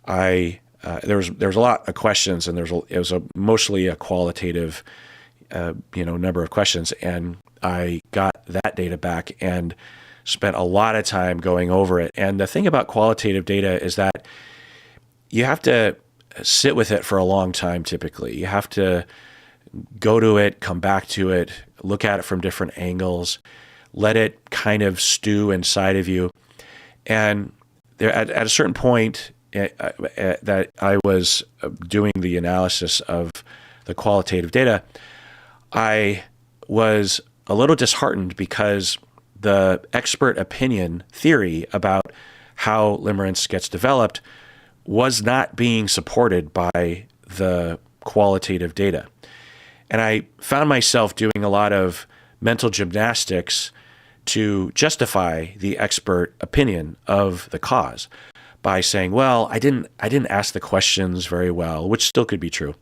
there was a lot of questions, and it was mostly a qualitative number of questions, and I got that data back and spent a lot of time going over it. And the thing about qualitative data is that you have to sit with it for a long time. Typically, you have to go to it, come back to it, look at it from different angles, let it kind of stew inside of you. And there, at a certain point that I was doing the analysis of the qualitative data, I was a little disheartened, because the expert opinion theory about how limerence gets developed was not being supported by the qualitative data. And I found myself doing a lot of mental gymnastics to justify the expert opinion of the cause by saying, well, I didn't ask the questions very well, which still could be true.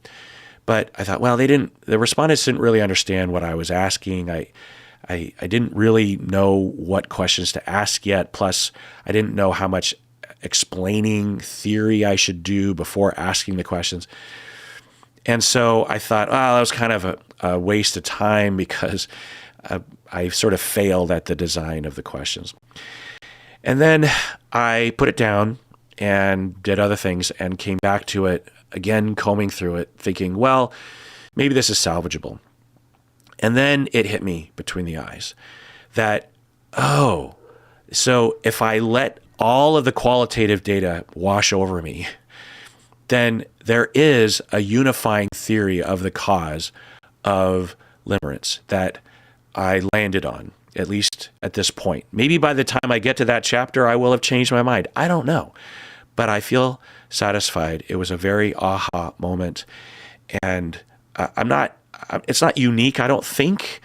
But I thought, well, the respondents didn't really understand what I was asking. I didn't really know what questions to ask yet. Plus, I didn't know how much explaining theory I should do before asking the questions. And so I thought, oh, that was kind of a waste of time because I sort of failed at the design of the questions. And then I put it down and did other things and came back to it again, combing through it, thinking, well, maybe this is salvageable. And then it hit me between the eyes that, oh, so if I let all of the qualitative data wash over me, then there is a unifying theory of the cause of limerence that I landed on, at least at this point. Maybe by the time I get to that chapter, I will have changed my mind. I don't know. But I feel satisfied. It was a very aha moment. And it's not unique, I don't think,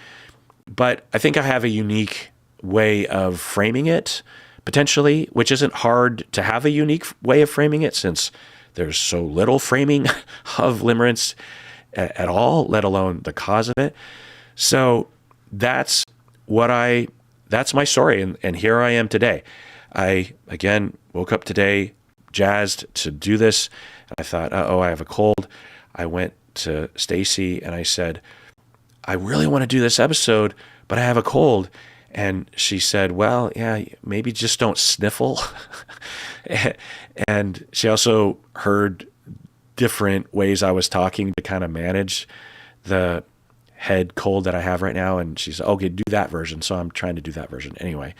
but I think I have a unique way of framing it, potentially, which isn't hard to have a unique way of framing it since there's so little framing of limerence at all, let alone the cause of it. So that's my story. And here I am today. I, again, woke up today jazzed to do this. I thought, I have a cold. I went to Stacy and I said, I really want to do this episode, but I have a cold. And she said, well, yeah, maybe just don't sniffle. And she also heard different ways I was talking to kind of manage the head cold that I have right now. And she said, okay, do that version. So I'm trying to do that version anyway.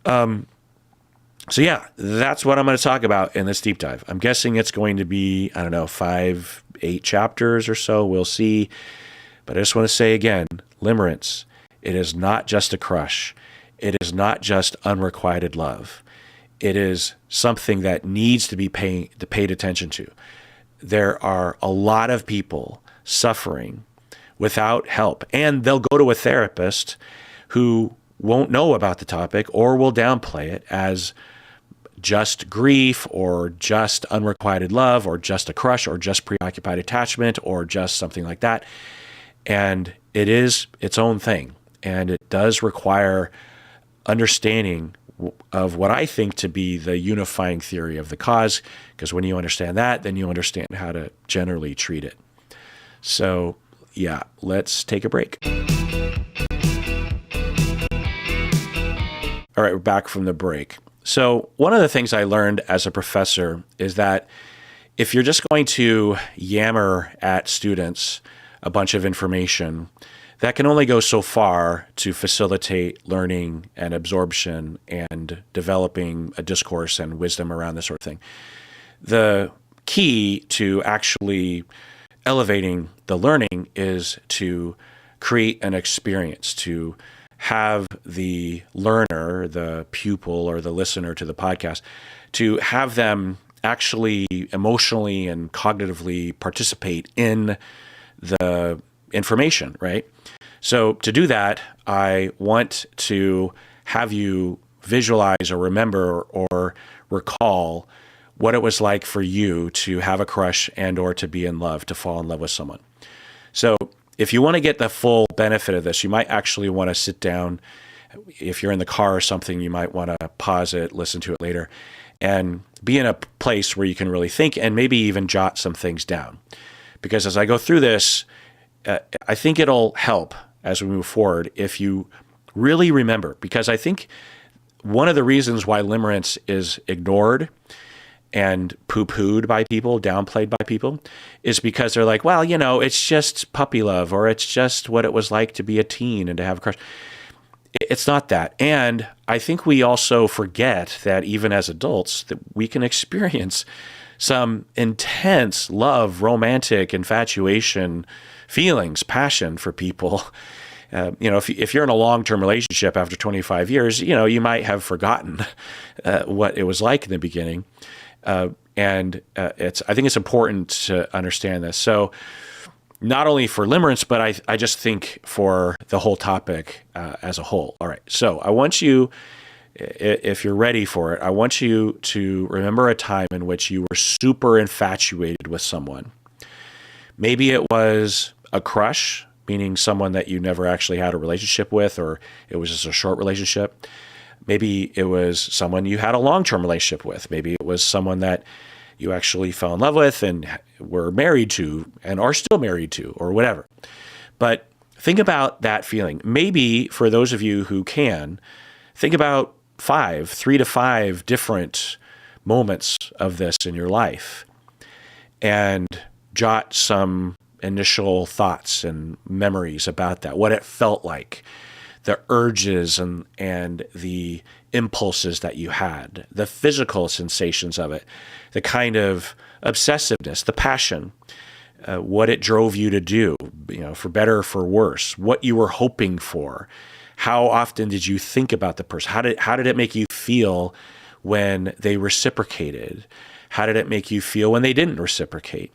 So yeah, that's what I'm going to talk about in this deep dive. I'm guessing it's going to be, 5-8 chapters or so. We'll see. But I just want to say again, limerence, it is not just a crush. It is not just unrequited love. It is something that needs to be paid attention to. There are a lot of people suffering without help, and they'll go to a therapist who won't know about the topic or will downplay it as just grief or just unrequited love or just a crush or just preoccupied attachment or just something like that. And it is its own thing. And it does require understanding of what I think to be the unifying theory of the cause, because when you understand that, then you understand how to generally treat it. So yeah, let's take a break. All right, we're back from the break. So one of the things I learned as a professor is that if you're just going to yammer at students a bunch of information, that can only go so far to facilitate learning and absorption and developing a discourse and wisdom around this sort of thing. The key to actually elevating the learning is to create an experience, to have the learner, the pupil or the listener to the podcast, to have them actually emotionally and cognitively participate in the information, right? So to do that, I want to have you visualize or remember or recall what it was like for you to have a crush and or to be in love, to fall in love with someone. So if you want to get the full benefit of this, you might actually want to sit down. If you're in the car or something, you might want to pause it, listen to it later, and be in a place where you can really think and maybe even jot some things down. Because as I go through this, I think it'll help as we move forward if you really remember. Because I think one of the reasons why limerence is ignored and poo-pooed by people, downplayed by people, is because they're like, well, it's just puppy love, or it's just what it was like to be a teen and to have a crush. It's not that. And I think we also forget that even as adults, that we can experience some intense love, romantic infatuation, feelings, passion for people. If you're in a long-term relationship after 25 years, you might have forgotten what it was like in the beginning. I think it's important to understand this. So not only for limerence, but I just think for the whole topic as a whole. All right. So I want you, if you're ready for it, I want you to remember a time in which you were super infatuated with someone. Maybe it was a crush, meaning someone that you never actually had a relationship with, or it was just a short relationship. Maybe it was someone you had a long-term relationship with. Maybe it was someone that you actually fell in love with and were married to and are still married to, or whatever. But think about that feeling. Maybe for those of you who can, think about 3 to 5 different moments of this in your life and jot some initial thoughts and memories about that, what it felt like, the urges and the impulses that you had, the physical sensations of it, the kind of obsessiveness, the passion, what it drove you to do, for better or for worse, what you were hoping for, how often did you think about the person, how did it make you feel when they reciprocated, how did it make you feel when they didn't reciprocate.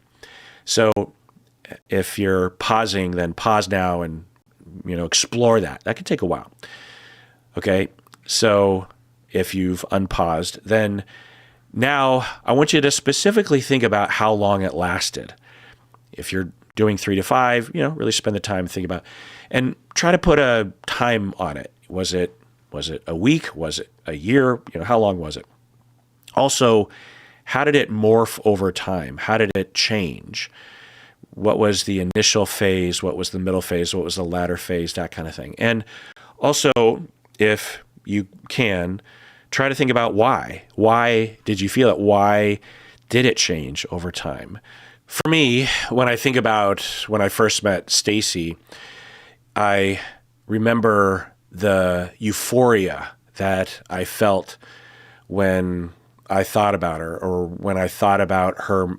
So if you're pausing, then pause now and explore that. That could take a while. Okay, so if you've unpaused, then now I want you to specifically think about how long it lasted. If you're doing 3 to 5, really spend the time thinking about, and try to put a time on it. Was it a week? Was it a year? How long was it? Also, how did it morph over time? How did it change? What was the initial phase? What was the middle phase? What was the latter phase? That kind of thing. And also, if you can, try to think about why. Why did you feel it? Why did it change over time? For me, when I think about when I first met Stacy, I remember the euphoria that I felt when I thought about her, or when I thought about her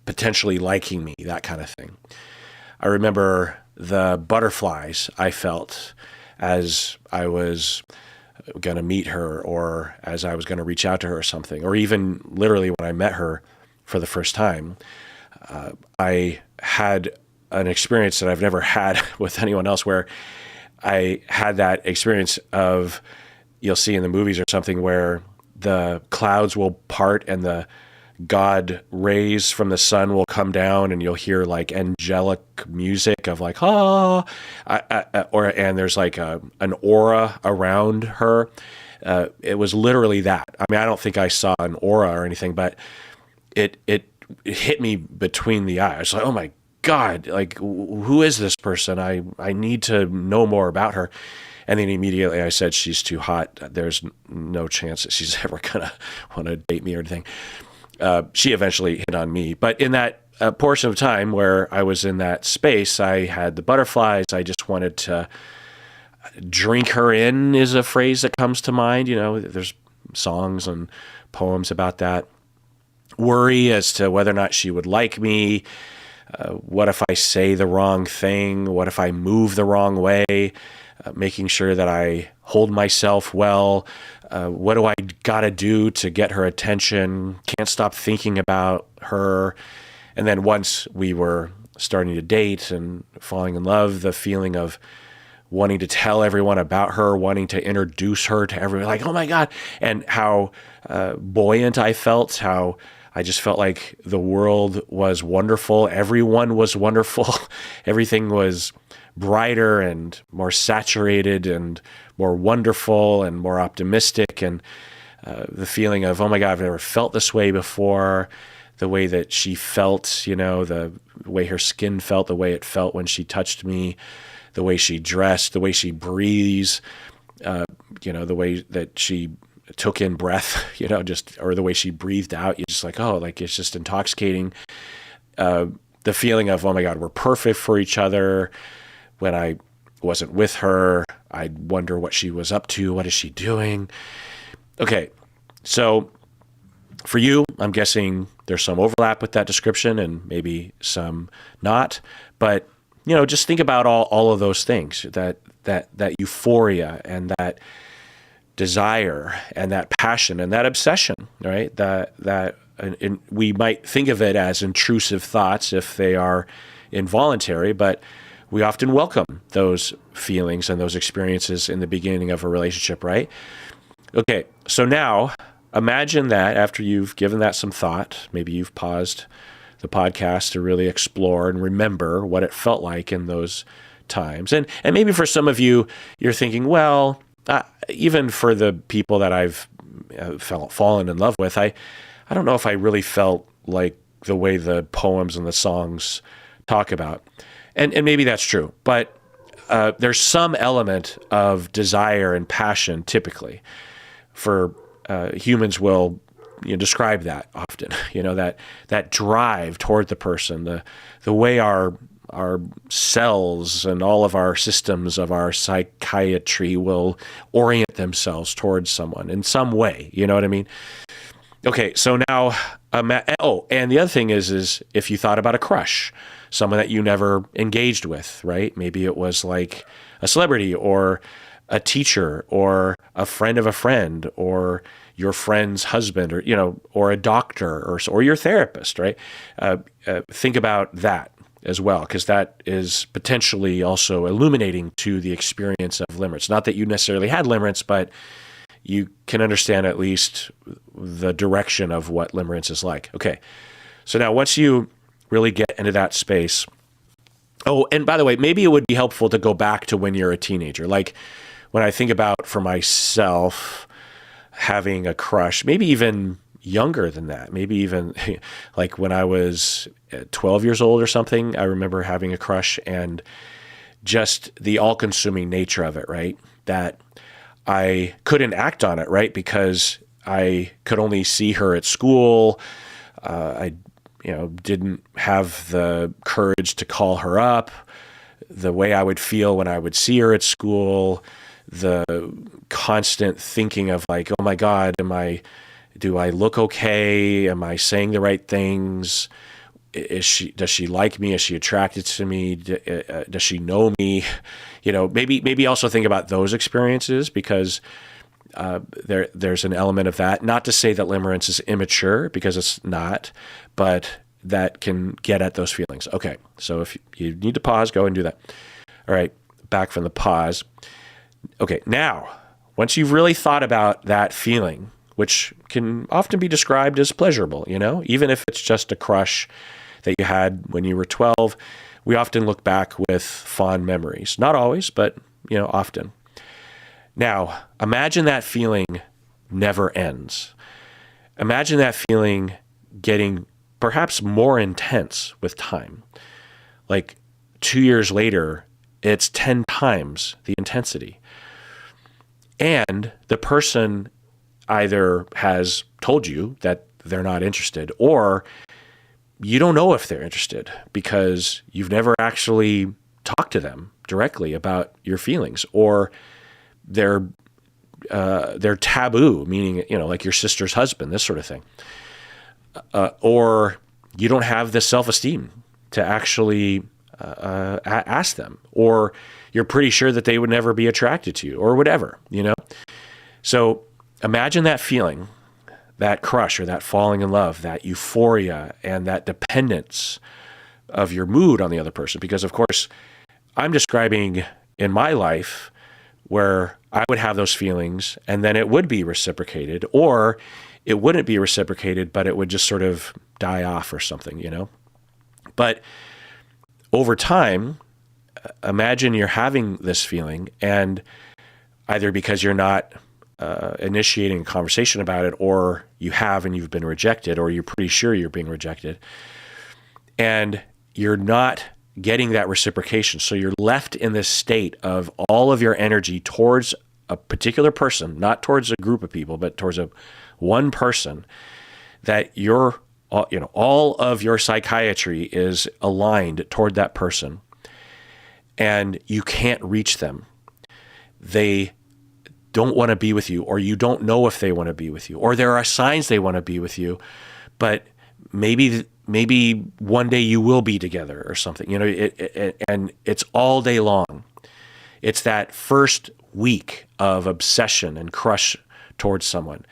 potentially liking me, that kind of thing. I remember the butterflies I felt as I was going to meet her, or as I was going to reach out to her or something, or even literally when I met her for the first time. I had an experience that I've never had with anyone else, where I had that experience of, you'll see in the movies or something, where the clouds will part and the God rays from the sun will come down, and you'll hear like angelic music of like, and there's like an aura around her. It was literally that. I mean, I don't think I saw an aura or anything, but it hit me between the eyes. Like, oh my God, like, who is this person? I need to know more about her. And then immediately I said, she's too hot. There's no chance that she's ever gonna want to date me or anything. She eventually hit on me. But in that portion of time where I was in that space, I had the butterflies. I just wanted to drink her in, is a phrase that comes to mind. There's songs and poems about that. Worry as to whether or not she would like me. What if I say the wrong thing? What if I move the wrong way? Making sure that I hold myself well. What do I got to do to get her attention? Can't stop thinking about her. And then once we were starting to date and falling in love, the feeling of wanting to tell everyone about her, wanting to introduce her to everyone, like, oh my God, and how buoyant I felt, how I just felt like the world was wonderful. Everyone was wonderful. Everything was brighter and more saturated and more wonderful and more optimistic. And the feeling of, oh my God, I've never felt this way before. The way that she felt, the way her skin felt, the way it felt when she touched me, the way she dressed, the way she breathes, the way that she took in breath, or the way she breathed out. You're just like, oh, like, it's just intoxicating. The feeling of, oh my God, we're perfect for each other. When I wasn't with her, I'd wonder what she was up to. What is she doing? Okay, so for you, I'm guessing there's some overlap with that description and maybe some not. But just think about all of those things, that euphoria and that desire and that passion and that obsession, right? And we might think of it as intrusive thoughts if they are involuntary, but we often welcome those feelings and those experiences in the beginning of a relationship, right? Okay, so now imagine that after you've given that some thought, maybe you've paused the podcast to really explore and remember what it felt like in those times. And maybe for some of you, you're thinking, well, even for the people that I've fallen in love with, I don't know if I really felt like the way the poems and the songs talk about. And maybe that's true, but there's some element of desire and passion typically. For humans will describe that often, that drive toward the person, the way our cells and all of our systems of our psychiatry will orient themselves towards someone in some way. You know what I mean? Okay, so now, and the other thing is if you thought about a crush, someone that you never engaged with, right? Maybe it was like a celebrity or a teacher or a friend of a friend or your friend's husband or a doctor or your therapist, right? Think about that as well, because that is potentially also illuminating to the experience of limerence. Not that you necessarily had limerence, but you can understand at least the direction of what limerence is like. Okay, so now once you really get into that space, and by the way, maybe it would be helpful to go back to when you're a teenager. Like when I think about for myself having a crush, maybe even younger than that, maybe even like when I was 12 years old or something, I remember having a crush and just the all-consuming nature of it, right? That I couldn't act on it, right? Because I could only see her at school. I didn't have the courage to call her up. The way I would feel when I would see her at school, the constant thinking of like, oh my God, do I look okay? Am I saying the right things? Does she like me? Is she attracted to me? Does she know me? Maybe also think about those experiences, because there's an element of that. Not to say that limerence is immature, because it's not, but that can get at those feelings. Okay, so if you need to pause, go and do that. All right, back from the pause. Okay, now, once you've really thought about that feeling, which can often be described as pleasurable, even if it's just a crush that you had when you were 12, we often look back with fond memories. Not always, but, often. Now, imagine that feeling never ends. Imagine that feeling getting perhaps more intense with time. Like 2 years later, it's 10 times the intensity. And the person either has told you that they're not interested, or you don't know if they're interested because you've never actually talked to them directly about your feelings, or they're taboo, meaning, like your sister's husband, this sort of thing. Or you don't have the self-esteem to actually ask them, or you're pretty sure that they would never be attracted to you, or whatever, So imagine that feeling, that crush or that falling in love, that euphoria and that dependence of your mood on the other person. Because, of course, I'm describing in my life where I would have those feelings and then it would be reciprocated, or it wouldn't be reciprocated, but it would just sort of die off or something, But over time, imagine you're having this feeling, and either because you're not initiating a conversation about it, or you have and you've been rejected, or you're pretty sure you're being rejected, and you're not getting that reciprocation. So you're left in this state of all of your energy towards a particular person, not towards a group of people, but towards one person, that all of your psychiatry is aligned toward that person, and you can't reach them. They don't want to be with you, or you don't know if they want to be with you, or there are signs they want to be with you, but maybe maybe one day you will be together or something, and it's all day long. It's that first week of obsession and crush towards someone.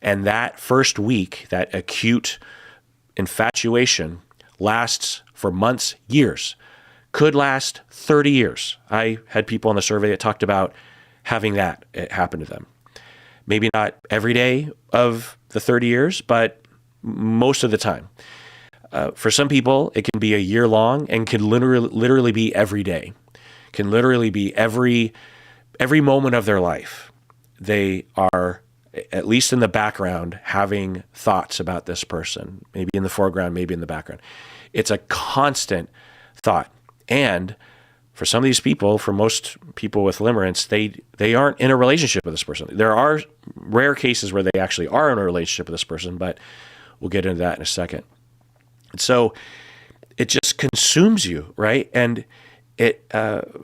And that first week, that acute infatuation lasts for months, years, could last 30 years. I had people on the survey that talked about having that happen to them. Maybe not every day of the 30 years, but most of the time. For some people, it can be a year long and can literally be every day. Can literally be every moment of their life. They are, at least in the background, having thoughts about this person, maybe in the foreground, maybe in the background. It's a constant thought. And for some of these people, for most people with limerence, they aren't in a relationship with this person. There are rare cases where they actually are in a relationship with this person, but we'll get into that in a second. And so it just consumes you, right? And it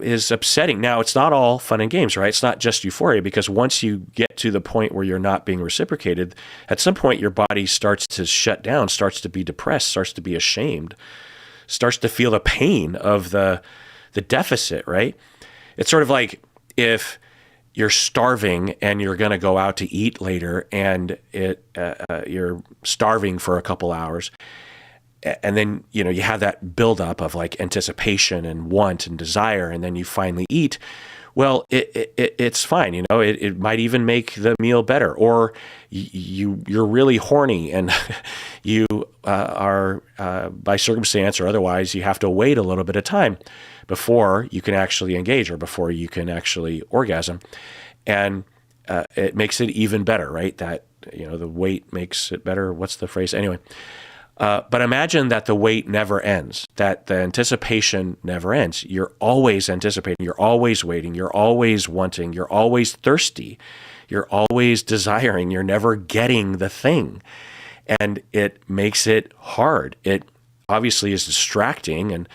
is upsetting. Now, it's not all fun and games, right? It's not just euphoria, because once you get to the point where you're not being reciprocated, at some point your body starts to shut down, starts to be depressed, starts to be ashamed, starts to feel the pain of the deficit, right? It's sort of like if you're starving and you're going to go out to eat later, and you're starving for a couple hours. And then, you have that buildup of like anticipation and want and desire, and then you finally eat. Well, it's fine. It might even make the meal better. Or you're really horny, and you are, by circumstance or otherwise, you have to wait a little bit of time before you can actually engage, or before you can actually orgasm. And it makes it even better, right? That, the wait makes it better. What's the phrase? Anyway. But imagine that the wait never ends, that the anticipation never ends. You're always anticipating, you're always waiting, you're always wanting, you're always thirsty, you're always desiring, you're never getting the thing. And it makes it hard. It obviously is distracting and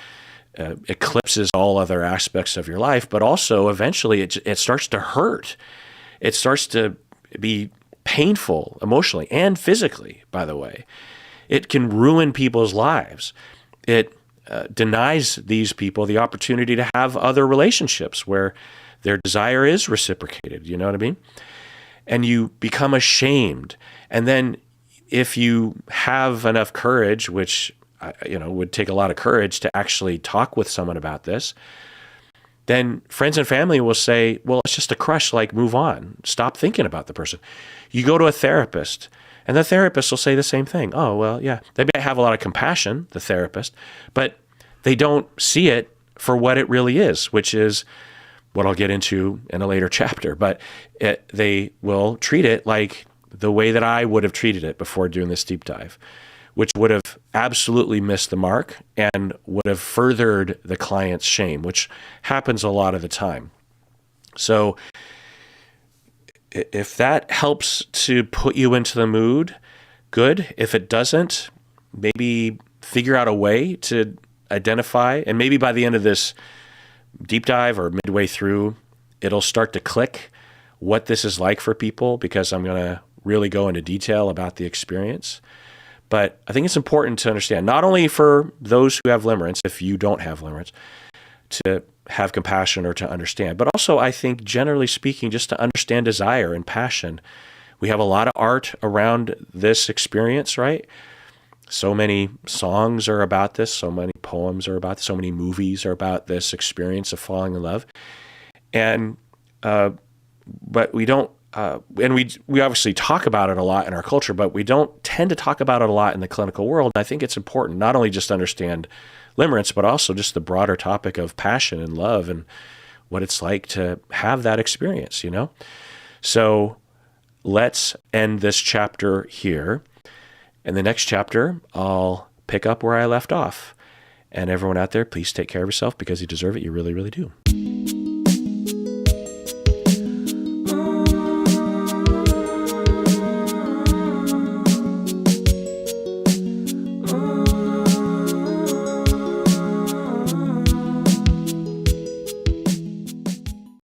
eclipses all other aspects of your life, but also eventually it starts to hurt. It starts to be painful emotionally and physically, by the way. It can ruin people's lives. It denies these people the opportunity to have other relationships where their desire is reciprocated. You know what I mean? And you become ashamed. And then if you have enough courage, which would take a lot of courage to actually talk with someone about this, then friends and family will say, well, it's just a crush, like move on. Stop thinking about the person. You go to a therapist, and the therapist will say the same thing. Oh, well, yeah. They might have a lot of compassion, the therapist, but they don't see it for what it really is, which is what I'll get into in a later chapter. But they will treat it like the way that I would have treated it before doing this deep dive, which would have absolutely missed the mark and would have furthered the client's shame, which happens a lot of the time. So if that helps to put you into the mood, good. If it doesn't, maybe figure out a way to identify, and maybe by the end of this deep dive or midway through, it'll start to click what this is like for people, because I'm going to really go into detail about the experience. But I think it's important to understand, not only for those who have limerence, if you don't have limerence, to have compassion or to understand, but also I think generally speaking, just to understand desire and passion. We have a lot of art around this experience, right? So many songs are about this, so many poems are about this, so many movies are about this experience of falling in love. And, but we don't, and we obviously talk about it a lot in our culture, but we don't tend to talk about it a lot in the clinical world. And I think it's important not only just to understand limerence, but also just the broader topic of passion and love and what it's like to have that experience, So let's end this chapter here. In the next chapter, I'll pick up where I left off. And everyone out there, please take care of yourself, because you deserve it. You really, really do.